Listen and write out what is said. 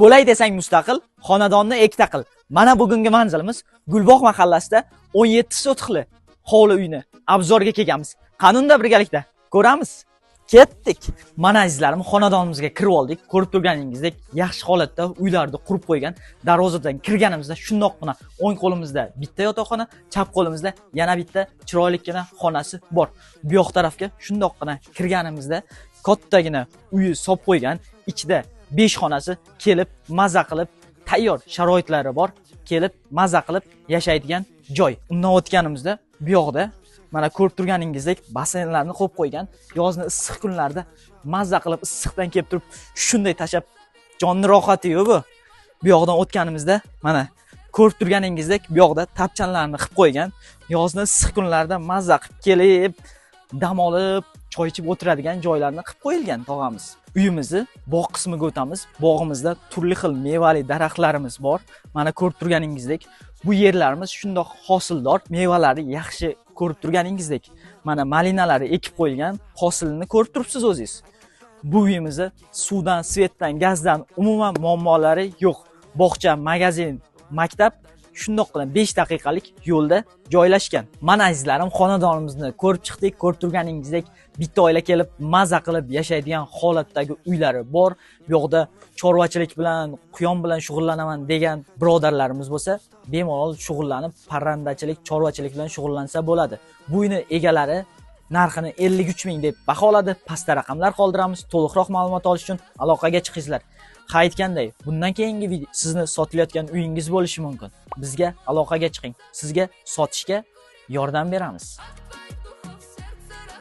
Bo'lay desang mustaqil, xonadonni ekta qil. Mana bugungi manzilimiz Gulbog' mahallasida 17 sotixli hovli uyni obzorga kelganmiz. Qanunda birgalikda ko'ramiz. Ketdik. Mana azizlarim, xonadonimizga kirib oldik. Ko'rib turganingizdek, yaxshi holatda uylarni qurib qo'ygan. Darvozadan kirganimizda shundoqqina o'ng qo'limizda bitta yotoqxona, chap qo'limizda yana bitta chiroylikgina xonasi bor. Bu yoq tarafga shundoqqina kirganimizda kattagina uyi solib qo'ygan. Ichida 5 xonasi kelib, maza qilib, tayyor sharoitlari bor. Kelib, maza qilib yashaydigan joy. Undan o'tganimizda bu yoqda mana ko'rib turganingizdek basseynlarni qo'yib qo'ygan. Yozni issiq kunlarda maza qilib issiqdan kelib turib shunday tashab jonni rohati-yu bu. Bu yoqdan o'tganimizda mana ko'rib turganingizdek bu yoqda tapchanlarni qilib qo'ygan. Yozni issiq kunlarda maza qilib kelib, dam olib, choy ichib o'tiradigan joylarni qilib qo'yilgan tog'amiz. Uyimizni bog' qismiga o'tamiz. Bog'imizda turli xil mevali daraxtlarimiz bor. Mana ko'rib turganingizdek bu yerlarimiz shundoq hosildor, mevalari yaxshi ko'rib turganingizdek. Mana malinalari ekib qo'yilgan, hosilini ko'rib turibsiz o'zingiz. Bu uyimizni suvdan, svetdan, gazdan umuman muammolari yo'q. Bog'cha, magazin, maktab shundoqqina 5 daqiqalik yo'lda joylashgan. Mana azizlarim, xonadonimizni ko'rib chiqdik. Ko'rib turganingizdek bitta oila kelib maza qilib yashaydigan holatdagi uylari bor. Bu yoqda chorvachilik bilan, quyon bilan shug'ullanaman degan birodarlarimiz bo'lsa, bemalol shug'ullanib, parrandachilik, chorvachilik bilan shug'ullansa bo'ladi. Bu uyni egalari narxini 53 ming deb baholadi. Pastda raqamlar qoldiramiz. To'liqroq ma'lumot olish uchun aloqaga chiqingizlar. Aytganday, bundan keyingi video sizni sotilayotgan uyingiz bo'lishi mumkin. Bizga aloqaga chiqing. Sizga sotishga yordam beramiz.